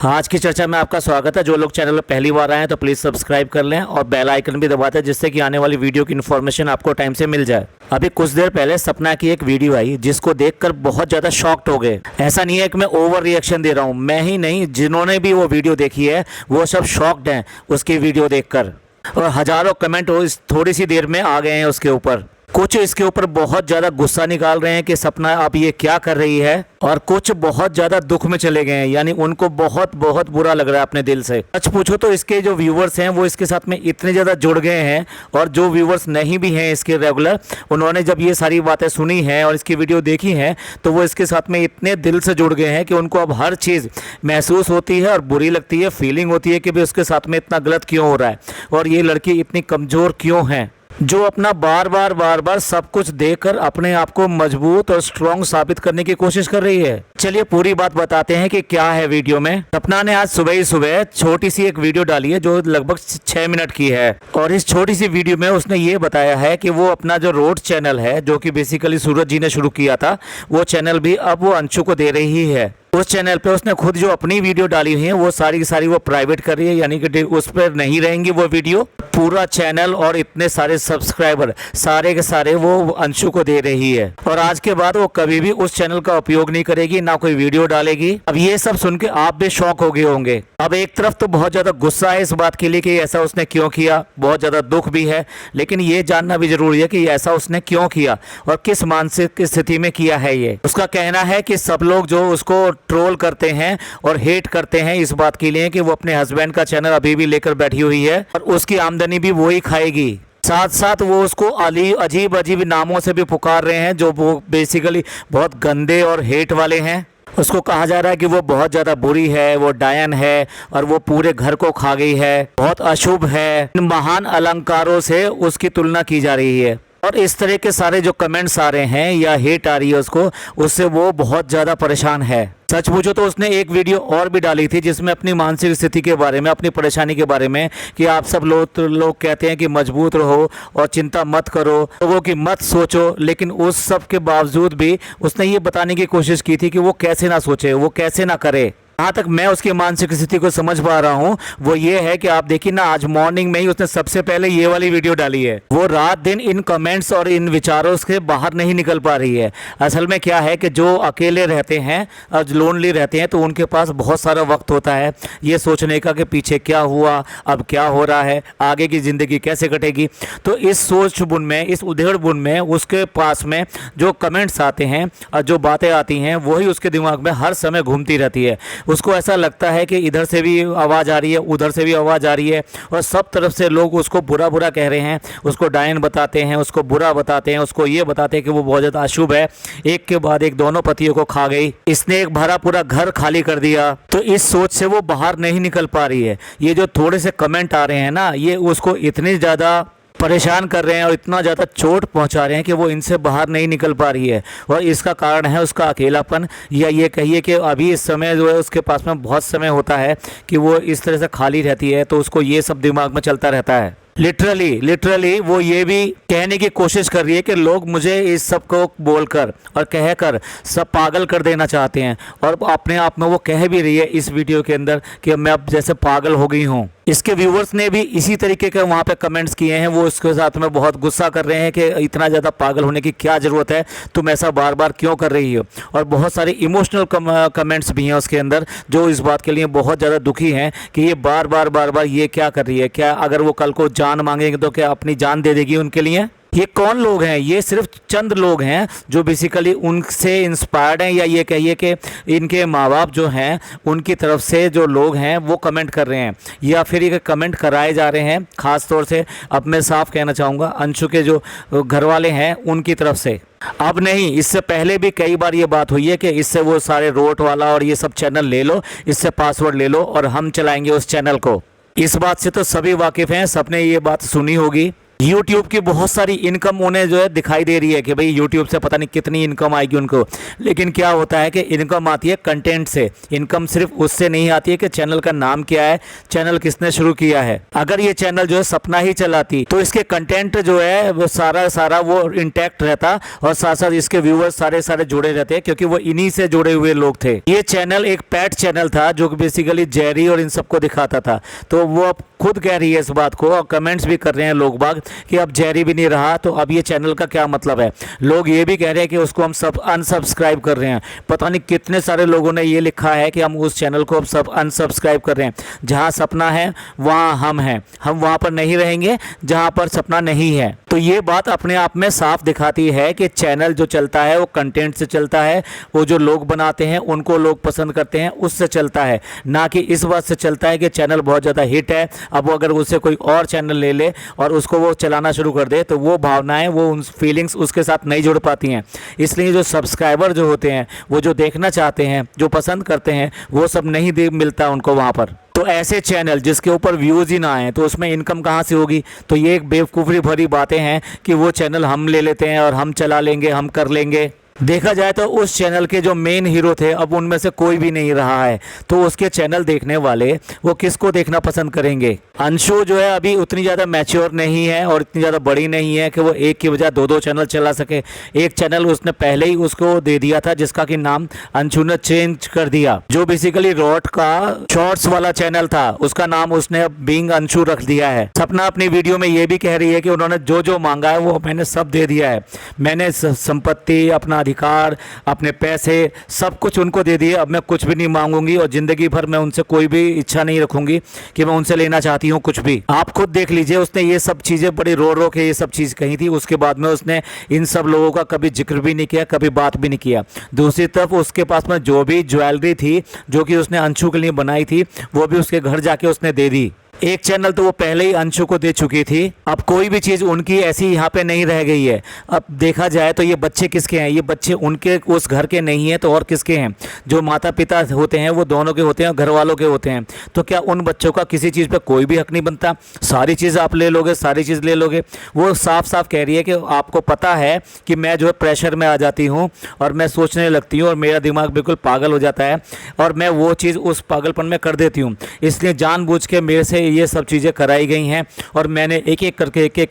आज की चर्चा में आपका स्वागत है। जो लोग चैनल पर पहली बार आए हैं तो प्लीज़ सब्सक्राइब कर लें और बेल आइकन भी दबा दें, जिससे कि आने वाली वीडियो की इन्फॉर्मेशन आपको टाइम से मिल जाए। अभी कुछ देर पहले सपना की एक वीडियो आई जिसको देखकर बहुत ज़्यादा शॉक्ड हो गए। ऐसा नहीं है कि मैं ओवर रिएक्शन दे रहा हूँ, मैं ही नहीं, जिन्होंने भी वो वीडियो देखी है वो सब शॉक्ड हैं उसकी वीडियो देखकर, और हज़ारों कमेंट इस थोड़ी सी देर में आ गए हैं उसके ऊपर। कुछ इसके ऊपर बहुत ज़्यादा गुस्सा निकाल रहे हैं कि सपना आप ये क्या कर रही है, और कुछ बहुत ज़्यादा दुख में चले गए हैं, यानी उनको बहुत बहुत बुरा लग रहा है अपने दिल से। सच पूछो तो इसके जो व्यूवर्स हैं वो इसके साथ में इतने ज़्यादा जुड़ गए हैं, और जो व्यूवर्स नहीं भी हैं इसके रेगुलर, उन्होंने जब ये सारी बातें सुनी हैं और इसकी वीडियो देखी हैं तो वो इसके साथ में इतने दिल से जुड़ गए हैं कि उनको अब हर चीज़ महसूस होती है और बुरी लगती है, फीलिंग होती है कि भाई उसके साथ में इतना गलत क्यों हो रहा है और ये लड़की इतनी कमज़ोर क्यों है, जो अपना बार बार सब कुछ देकर अपने आप को मजबूत और स्ट्रॉन्ग साबित करने की कोशिश कर रही है। चलिए पूरी बात बताते हैं कि क्या है वीडियो में। सपना ने आज सुबह ही सुबह छोटी सी एक वीडियो डाली है जो लगभग 6 मिनट की है, और इस छोटी सी वीडियो में उसने ये बताया है कि वो अपना जो रोड चैनल है, जो कि बेसिकली सूरज जी ने शुरू किया था, वो चैनल भी अब वो अंशु को दे रही है। उस चैनल पे उसने खुद जो अपनी वीडियो डाली हुई है वो सारी की सारी वो प्राइवेट कर रही है, यानी कि उस पर नहीं रहेंगी वो वीडियो। पूरा चैनल और इतने सारे सब्सक्राइबर सारे के सारे वो अंशु को दे रही है, और आज के बाद वो कभी भी उस चैनल का उपयोग नहीं करेगी, ना कोई वीडियो डालेगी। अब ये सब सुन के आप भी शॉक हो गए होंगे। अब एक तरफ तो बहुत ज़्यादा गुस्सा है इस बात के लिए कि ऐसा उसने क्यों किया, बहुत ज़्यादा दुख भी है, लेकिन ये जानना भी जरूरी है कि ऐसा उसने क्यों किया और किस मानसिक स्थिति में किया है। ये उसका कहना है कि सब लोग जो उसको ट्रोल करते हैं और हेट करते हैं इस बात के लिए कि वो अपने हस्बैंड का चैनल अभी भी लेकर बैठी हुई है और उसकी आमदनी भी वो ही खाएगी। साथ साथ वो उसको अजीब अजीब नामों से भी पुकार रहे हैं जो वो बेसिकली बहुत गंदे और हेट वाले हैं। उसको कहा जा रहा है कि वो बहुत ज़्यादा बुरी है, वो डायन है और वो पूरे घर को खा गई है, बहुत अशुभ है। इन महान अलंकारों से उसकी तुलना की जा रही है, और इस तरह के सारे जो कमेंट्स आ रहे हैं या हेट आ रही है उसको, उससे वो बहुत ज़्यादा परेशान है। सच पूछो तो उसने एक वीडियो और भी डाली थी जिसमें अपनी मानसिक स्थिति के बारे में, अपनी परेशानी के बारे में, कि आप सब लोग कहते हैं कि मजबूत रहो और चिंता मत करो, लोगों की मत सोचो, लेकिन उस सब के बावजूद भी उसने ये बताने की कोशिश की थी कि वो कैसे ना सोचे, वो कैसे ना करे। जहाँ तक मैं उसकी मानसिक स्थिति को समझ पा रहा हूँ वो ये है कि आप देखिए ना, आज मॉर्निंग में ही उसने सबसे पहले ये वाली वीडियो डाली है। वो रात दिन इन कमेंट्स और इन विचारों से बाहर नहीं निकल पा रही है। असल में क्या है कि जो अकेले रहते हैं और लोनली रहते हैं तो उनके पास बहुत सारा वक्त होता है ये सोचने का कि पीछे क्या हुआ, अब क्या हो रहा है, आगे की ज़िंदगी कैसे कटेगी। तो इस सोच बुन में, इस उधेड़ बुन में उसके पास में जो कमेंट्स आते हैं और जो बातें आती हैं वही उसके दिमाग में हर समय घूमती रहती है। उसको ऐसा लगता है कि इधर से भी आवाज़ आ रही है, उधर से भी आवाज़ आ रही है, और सब तरफ से लोग उसको बुरा बुरा कह रहे हैं, उसको डायन बताते हैं, उसको बुरा बताते हैं, उसको ये बताते हैं कि वो बहुत ज़्यादा अशुभ है, एक के बाद एक दोनों पतियों को खा गई, इसने एक भरा पूरा घर खाली कर दिया। तो इस सोच से वो बाहर नहीं निकल पा रही है। ये जो थोड़े से कमेंट आ रहे हैं ना, ये उसको इतनी ज़्यादा परेशान कर रहे हैं और इतना ज़्यादा चोट पहुंचा रहे हैं कि वो इनसे बाहर नहीं निकल पा रही है, और इसका कारण है उसका अकेलापन, या ये कहिए कि अभी इस समय जो है उसके पास में बहुत समय होता है कि वो इस तरह से खाली रहती है, तो उसको ये सब दिमाग में चलता रहता है। लिटरली वो ये भी कहने की कोशिश कर रही है कि लोग मुझे इस सब को बोलकर और कहकर सब पागल कर देना चाहते हैं, और अपने आप में वो कह भी रही है इस वीडियो के अंदर कि मैं अब जैसे पागल हो गई हूँ। इसके व्यूवर्स ने भी इसी तरीके के वहाँ पे कमेंट्स किए हैं। वो उसके साथ में बहुत गुस्सा कर रहे हैं कि इतना ज़्यादा पागल होने की क्या ज़रूरत है, तुम ऐसा बार बार क्यों कर रही हो। और बहुत सारे इमोशनल कमेंट्स भी हैं उसके अंदर जो इस बात के लिए बहुत ज़्यादा दुखी हैं कि ये बार बार ये क्या कर रही है। क्या अगर वो कल को जान मांगेंगे तो क्या अपनी जान दे देगी उनके लिए? ये कौन लोग हैं? ये सिर्फ चंद लोग हैं जो बेसिकली उनसे इंस्पायर्ड हैं, या ये कहिए कि इनके माँ बाप जो हैं उनकी तरफ से जो लोग हैं वो कमेंट कर रहे हैं, या फिर ये कमेंट कराए जा रहे हैं। ख़ास तौर से अब मैं साफ कहना चाहूँगा अंशु के जो घर वाले हैं उनकी तरफ से। अब नहीं, इससे पहले भी कई बार ये बात हुई है कि इससे वो सारे रोट वाला और ये सब चैनल ले लो, इससे पासवर्ड ले लो और हम चलाएंगे उस चैनल को। इस बात से तो सभी वाकिफ़ हैं, सबने ये बात सुनी होगी। YouTube की बहुत सारी इनकम उन्हें जो है दिखाई दे रही है कि भाई YouTube से पता नहीं कितनी इनकम आएगी उनको, लेकिन क्या होता है कि इनकम आती है कंटेंट से। इनकम सिर्फ उससे नहीं आती है कि चैनल का नाम क्या है, चैनल किसने शुरू किया है। अगर ये चैनल जो है सपना ही चलाती तो इसके कंटेंट जो है वो सारा वो इंटैक्ट रहता और साथ साथ इसके व्यूअर्स सारे जुड़े रहते, क्योंकि वो इन्हीं से जुड़े हुए लोग थे। ये चैनल एक पैट चैनल था जो बेसिकली जेरी और इन सबको दिखाता था। तो वो अब खुद कह रही है इस बात को और कमेंट्स भी कर रहे हैं लोग बाग कि अब जेरी भी नहीं रहा तो अब ये चैनल का क्या मतलब है। लोग ये भी कह रहे हैं कि उसको हम सब अनसब्सक्राइब कर रहे हैं। पता नहीं कितने सारे लोगों ने ये लिखा है कि हम उस चैनल को अब सब अनसब्सक्राइब कर रहे हैं। जहाँ सपना है वहाँ हम हैं, हम वहाँ पर नहीं रहेंगे जहाँ पर सपना नहीं है। तो ये बात अपने आप में साफ दिखाती है कि चैनल जो चलता है वो कंटेंट से चलता है, वो जो लोग बनाते हैं उनको लोग पसंद करते हैं उससे चलता है, ना कि इस बात से चलता है कि चैनल बहुत ज़्यादा हिट है अब वो अगर उससे कोई और चैनल ले ले और उसको वो चलाना शुरू कर दे तो वो भावनाएं, वो उन फीलिंग्स उसके साथ नहीं जुड़ पाती हैं। इसलिए जो सब्सक्राइबर जो होते हैं, वो जो देखना चाहते हैं, जो पसंद करते हैं, वो सब नहीं मिलता उनको वहाँ पर। तो ऐसे चैनल जिसके ऊपर व्यूज़ ही ना आए तो उसमें इनकम कहाँ से होगी। तो ये एक बेवकूफ़ी भरी बातें हैं कि वो चैनल हम ले लेते हैं और हम चला लेंगे, हम कर लेंगे। देखा जाए तो उस चैनल के जो मेन हीरो थे अब उनमें से कोई भी नहीं रहा है, तो उसके चैनल देखने वाले वो किसको देखना पसंद करेंगे। अंशु जो है अभी उतनी ज़्यादा मैच्योर नहीं है और इतनी ज़्यादा बड़ी नहीं है कि वो एक की बजाय दो चैनल चला सके। एक चैनल उसने पहले ही उसको दे दिया था जिसका कि नाम अंशु ने चेंज कर दिया, जो बेसिकली रॉट का शॉर्ट्स वाला चैनल था उसका नाम उसने अब बीइंग अंशु रख दिया है। सपना अपनी वीडियो में ये भी कह रही है कि उन्होंने जो मांगा है वो मैंने सब दे दिया है। मैंने संपत्ति, अपना अधिकार, अपने पैसे सब कुछ उनको दे दिए। अब मैं कुछ भी नहीं मांगूंगी और ज़िंदगी भर मैं उनसे कोई भी इच्छा नहीं रखूंगी कि मैं उनसे लेना चाहती हूँ कुछ भी। आप खुद देख लीजिए, उसने ये सब चीज़ें बड़ी रो के ये सब चीज़ कही थी। उसके बाद में उसने इन सब लोगों का कभी जिक्र भी नहीं किया, कभी बात भी नहीं किया। दूसरी तरफ उसके पास में जो भी ज्वेलरी थी जो कि उसने अंशु के लिए बनाई थी वो भी उसके घर जाके उसने दे दी। एक चैनल तो वो पहले ही अंशु को दे चुकी थी। अब कोई भी चीज़ उनकी ऐसी यहाँ पे नहीं रह गई है। अब देखा जाए तो ये बच्चे किसके हैं, ये बच्चे उनके उस घर के नहीं हैं तो और किसके हैं। जो माता पिता होते हैं वो दोनों के होते हैं, घर वालों के होते हैं। तो क्या उन बच्चों का किसी चीज़ पे कोई भी हक नहीं बनता? सारी चीज़ आप ले लोगे, सारी चीज़ ले लोगे। वो साफ साफ कह रही है कि आपको पता है कि मैं जो है प्रेशर में आ जाती हूँ और मैं सोचने लगती हूँ और मेरा दिमाग बिल्कुल पागल हो जाता है और मैं वो चीज़ उस पागलपन में कर देती हूँ। इसलिए जानबूझ के मेरे से ये सब चीज़ें कराई गई हैं और मैंने एक एक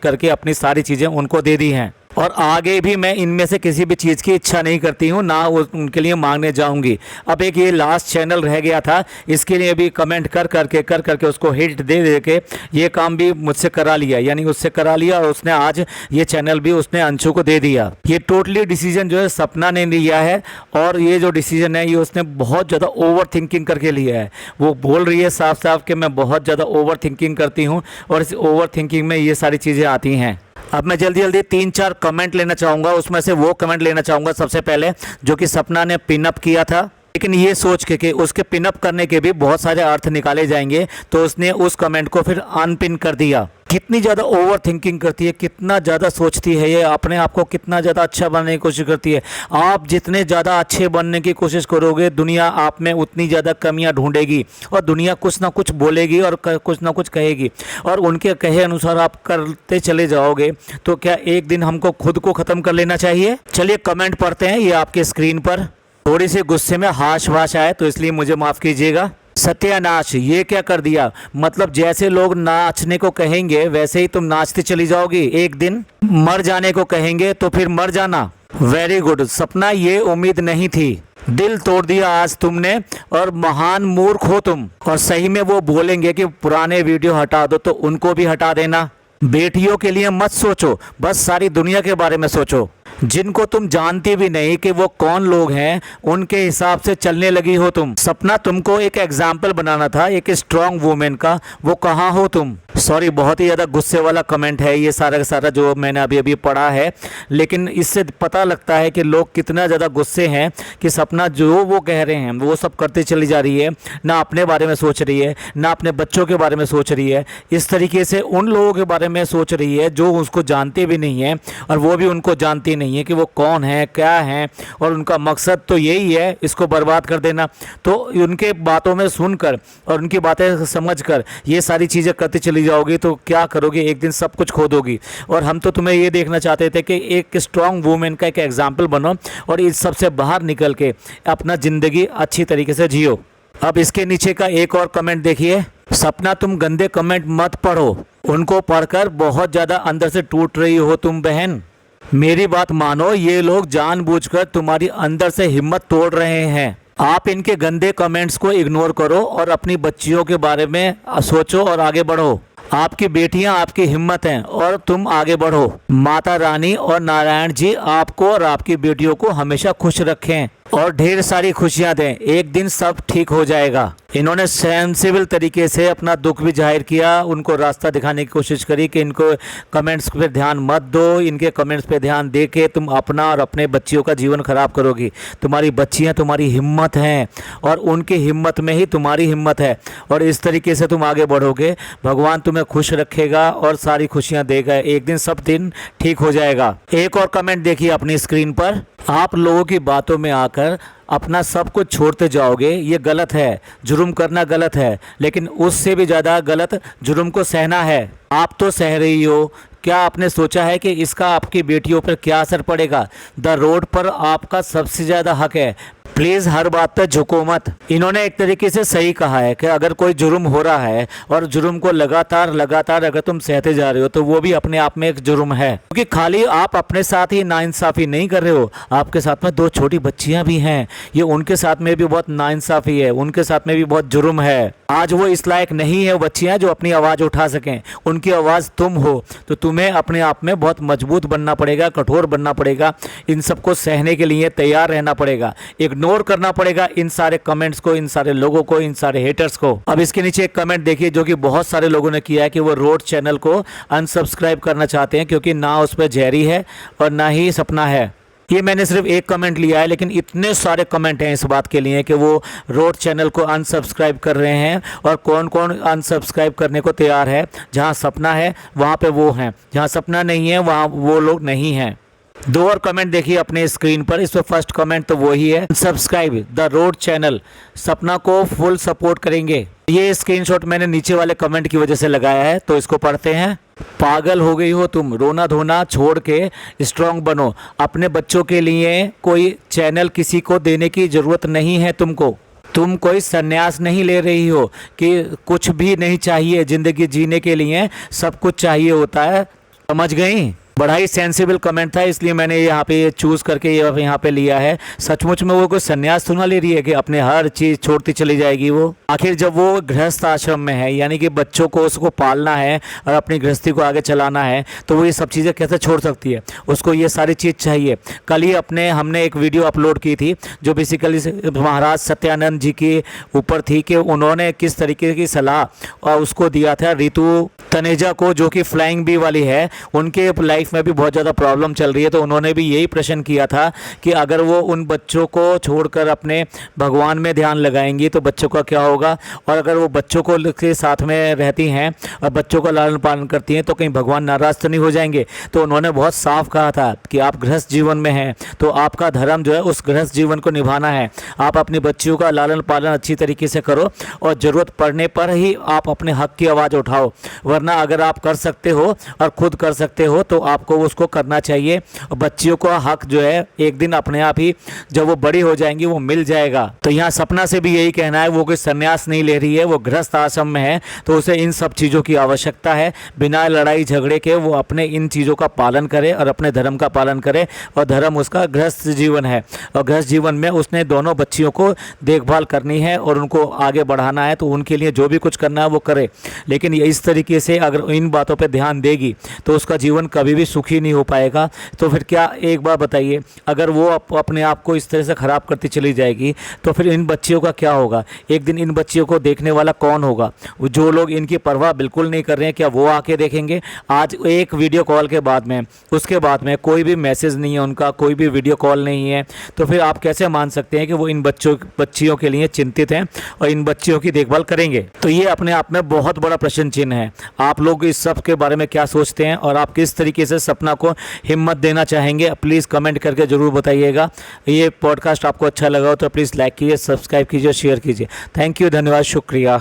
करके अपनी सारी चीज़ें उनको दे दी हैं। और आगे भी मैं इनमें से किसी भी चीज़ की इच्छा नहीं करती हूँ, ना उनके लिए मांगने जाऊँगी। अब एक ये लास्ट चैनल रह गया था, इसके लिए भी कमेंट कर करके उसको हिट दे के ये काम भी मुझसे करा लिया, यानी उससे करा लिया और उसने आज ये चैनल भी उसने अंशु को दे दिया। ये टोटली डिसीजन जो है सपना ने लिया है और ये जो डिसीजन है ये उसने बहुत ज़्यादा ओवर थिंकिंग करके लिया है। वो बोल रही है साफ साफ कि मैं बहुत ज़्यादा ओवर थिंकिंग करती हूँ और इस ओवर थिंकिंग में ये सारी चीज़ें आती हैं। अब मैं जल्दी 3-4 कमेंट लेना चाहूँगा। उसमें से वो कमेंट लेना चाहूँगा सबसे पहले जो कि सपना ने पिनअप किया था, लेकिन ये सोच के कि उसके पिनअप करने के भी बहुत सारे अर्थ निकाले जाएंगे तो उसने उस कमेंट को फिर अनपिन कर दिया। कितनी ज़्यादा ओवर थिंकिंग करती है, कितना ज़्यादा सोचती है ये, अपने आप को कितना ज़्यादा अच्छा बनने की कोशिश करती है। आप जितने ज़्यादा अच्छे बनने की कोशिश करोगे दुनिया आप में उतनी ज़्यादा कमियां ढूंढेगी और दुनिया कुछ ना कुछ बोलेगी और कुछ ना कुछ कहेगी और उनके कहे अनुसार आप करते चले जाओगे तो क्या एक दिन हमको खुद को ख़त्म कर लेना चाहिए। चलिए कमेंट पढ़ते हैं ये आपके स्क्रीन पर। थोड़ी सी गुस्से में हाश भाषा है तो इसलिए मुझे माफ़ कीजिएगा। सत्यानाश, ये क्या कर दिया, मतलब जैसे लोग नाचने को कहेंगे वैसे ही तुम नाचती चली जाओगी। एक दिन मर जाने को कहेंगे तो फिर मर जाना। वेरी गुड सपना, ये उम्मीद नहीं थी। दिल तोड़ दिया आज तुमने और महान मूर्ख हो तुम। और सही में वो बोलेंगे कि पुराने वीडियो हटा दो तो उनको भी हटा देना। बेटियों के लिए मत सोचो, बस सारी दुनिया के बारे में सोचो। जिनको तुम जानती भी नहीं कि वो कौन लोग हैं उनके हिसाब से चलने लगी हो तुम। सपना, तुमको एक एग्जाम्पल बनाना था एक स्ट्रॉन्ग वुमेन का, वो कहाँ हो तुम। सॉरी, बहुत ही ज़्यादा गुस्से वाला कमेंट है ये सारा का सारा जो मैंने अभी पढ़ा है, लेकिन इससे पता लगता है कि लोग कितना ज़्यादा गुस्से हैं कि सपना जो वो कह रहे हैं वो सब करते चली जा रही है, ना अपने बारे में सोच रही है, ना अपने बच्चों के बारे में सोच रही है। इस तरीके से उन लोगों के बारे में सोच रही है जो उसको जानते भी नहीं हैं और वो भी उनको जानती नहीं नहीं है कि वो कौन है, क्या है, और उनका मकसद तो यही है इसको बर्बाद कर देना। तो उनके बातों में सुनकर और उनकी बातें समझकर ये सारी चीज़ें करती चली जाओगी तो क्या करोगे, एक दिन सब कुछ खो दोगी। और हम तो तुम्हें ये देखना चाहते थे कि एक स्ट्रॉन्ग वूमेन का एक एग्जाम्पल बनो और इस सब से बाहर निकल के अपना ज़िंदगी अच्छी तरीके से जियो। अब इसके नीचे का एक और कमेंट देखिए। सपना, तुम गंदे कमेंट मत पढ़ो, उनको पढ़कर बहुत ज़्यादा अंदर से टूट रही हो तुम बहन। मेरी बात मानो, ये लोग जानबूझकर तुम्हारी अंदर से हिम्मत तोड़ रहे हैं। आप इनके गंदे कमेंट्स को इग्नोर करो और अपनी बच्चियों के बारे में सोचो और आगे बढ़ो। आपकी बेटियां आपकी हिम्मत हैं और तुम आगे बढ़ो। माता रानी और नारायण जी आपको और आपकी बेटियों को हमेशा खुश रखें और ढेर सारी खुशियां दें। एक दिन सब ठीक हो जाएगा। इन्होंने सेंसिबल तरीके से अपना दुख भी जाहिर किया, उनको रास्ता दिखाने की कोशिश करी कि इनको कमेंट्स पे ध्यान मत दो, इनके कमेंट्स पे ध्यान दे के तुम अपना और अपने बच्चियों का जीवन खराब करोगी। तुम्हारी बच्चियां तुम्हारी हिम्मत हैं और उनकी हिम्मत में ही तुम्हारी हिम्मत है, और इस तरीके से तुम आगे बढ़ोगे। भगवान तुम्हें खुश रखेगा और सारी खुशियाँ देगा। एक दिन सब दिन ठीक हो जाएगा। एक और कमेंट देखिए अपनी स्क्रीन पर। आप लोगों की बातों में आकर अपना सब कुछ छोड़ते जाओगे, ये गलत है। जुर्म करना गलत है, लेकिन उससे भी ज़्यादा गलत जुर्म को सहना है। आप तो सह रही हो, क्या आपने सोचा है कि इसका आपकी बेटियों पर क्या असर पड़ेगा? द रोड पर आपका सबसे ज़्यादा हक है। प्लीज़ हर बात पर झुको मत। इन्होंने एक तरीके से सही कहा है कि अगर कोई जुर्म हो रहा है और जुर्म को लगातार अगर तुम सहते जा रहे हो तो वो भी अपने आप में एक जुर्म है, क्योंकि खाली आप अपने साथ ही नाइंसाफ़ी नहीं कर रहे हो, आपके साथ में 2 छोटी बच्चियां भी हैं, ये उनके साथ में भी बहुत नाइंसाफ़ी है, उनके साथ में भी बहुत जुर्म है। आज वो इस लायक नहीं है वो बच्चियां जो अपनी आवाज़ उठा सकें, उनकी आवाज़ तुम हो। तो तुम्हें अपने आप में बहुत मजबूत बनना पड़ेगा, कठोर बनना पड़ेगा, इन सबको सहने के लिए तैयार रहना पड़ेगा, इग्नोर करना पड़ेगा इन सारे कमेंट्स को, इन सारे लोगों को, इन सारे हेटर्स को। अब इसके नीचे एक कमेंट देखिए जो कि बहुत सारे लोगों ने किया है कि वो रोड चैनल को अनसब्सक्राइब करना चाहते हैं क्योंकि ना उस पर जहरी है और ना ही सपना है। ये मैंने सिर्फ एक कमेंट लिया है, लेकिन इतने सारे कमेंट हैं इस बात के लिए कि वो रोड चैनल को अनसब्सक्राइब कर रहे हैं। और कौन कौन अनसब्सक्राइब करने को तैयार है? जहां सपना है वहां पे वो हैं, जहां सपना नहीं है वहां वो लोग नहीं हैं। 2 और कमेंट देखिए अपने स्क्रीन पर। इस पर फर्स्ट कमेंट तो वही है, सब्सक्राइब द रोड चैनल, सपना को फुल सपोर्ट करेंगे। ये स्क्रीनशॉट मैंने नीचे वाले कमेंट की वजह से लगाया है, तो इसको पढ़ते हैं। पागल हो गई हो तुम, रोना धोना छोड़ के स्ट्रांग बनो। अपने बच्चों के लिए कोई चैनल किसी को देने की ज़रूरत नहीं है तुमको। तुम कोई संन्यास नहीं ले रही हो कि कुछ भी नहीं चाहिए ज़िंदगी जीने के लिए, सब कुछ चाहिए होता है। समझ गई? बड़ा ही सेंसिबल कमेंट था, इसलिए मैंने यहाँ पे चूज़ करके यहाँ पे लिया है। सचमुच में वो कोई संन्यास तो ना ले रही है कि अपने हर चीज़ छोड़ती चली जाएगी वो। आखिर जब वो गृहस्थ आश्रम में है, यानी कि बच्चों को उसको पालना है और अपनी गृहस्थी को आगे चलाना है, तो वो ये सब चीज़ें कैसे छोड़ सकती है? उसको ये सारी चीज़ चाहिए। कल ही हमने एक वीडियो अपलोड की थी जो बेसिकली महाराज सत्यानंद जी के ऊपर थी कि उन्होंने किस तरीके की सलाह और उसको दिया था रितु तनेजा को, जो कि फ्लाइंग बी वाली है। उनके लाइफ में भी बहुत ज़्यादा प्रॉब्लम चल रही है, तो उन्होंने भी यही प्रश्न किया था कि अगर वो उन बच्चों को छोड़कर अपने भगवान में ध्यान लगाएंगी तो बच्चों का क्या होगा, और अगर वो बच्चों को के साथ में रहती हैं और बच्चों का लालन पालन करती हैं तो कहीं भगवान नाराज़ तो नहीं हो जाएंगे। तो उन्होंने बहुत साफ कहा था कि आप गृहस्थ जीवन में हैं तो आपका धर्म जो है उस गृहस्थ जीवन को निभाना है। आप अपनी बच्चियों का लालन पालन अच्छी तरीके से करो और ज़रूरत पड़ने पर ही आप अपने हक की आवाज़ उठाओ, वरना अगर आप कर सकते हो और खुद कर सकते हो तो आपको उसको करना चाहिए। बच्चियों का हक जो है एक दिन अपने आप ही जब वो बड़ी हो जाएंगी वो मिल जाएगा। तो यहाँ सपना से भी यही कहना है, वो कोई संन्यास नहीं ले रही है, वो गृहस्थ आश्रम में है तो उसे इन सब चीज़ों की आवश्यकता है। बिना लड़ाई झगड़े के वो अपने इन चीज़ों का पालन करे और अपने धर्म का पालन करे, और धर्म उसका गृहस्थ जीवन है। और गृहस्थ जीवन में उसने दोनों बच्चियों को देखभाल करनी है और उनको आगे बढ़ाना है, तो उनके लिए जो भी कुछ करना है वो करे। लेकिन ये इस तरीके से अगर इन बातों पे ध्यान देगी तो उसका जीवन कभी भी सुखी नहीं हो पाएगा। तो फिर क्या, एक बार बताइए, अगर वो अपने आप को इस तरह से ख़राब करती चली जाएगी तो फिर इन बच्चियों का क्या होगा? एक दिन इन बच्चियों को देखने वाला कौन होगा? जो लोग इनकी परवाह बिल्कुल नहीं कर रहे हैं, क्या वो आके देखेंगे? आज एक वीडियो कॉल के बाद में, उसके बाद में कोई भी मैसेज नहीं है उनका, कोई भी वीडियो कॉल नहीं है, तो फिर आप कैसे मान सकते हैं कि वो इन बच्चियों के लिए चिंतित हैं और इन बच्चियों की देखभाल करेंगे? तो ये अपने आप में बहुत बड़ा प्रश्न चिन्ह है। आप लोग इस सब के बारे में क्या सोचते हैं और आप किस तरीके से सपना को हिम्मत देना चाहेंगे, प्लीज़ कमेंट करके ज़रूर बताइएगा। ये पॉडकास्ट आपको अच्छा लगा हो तो प्लीज़ लाइक कीजिए, सब्सक्राइब कीजिए, शेयर कीजिए। थैंक यू, धन्यवाद, शुक्रिया।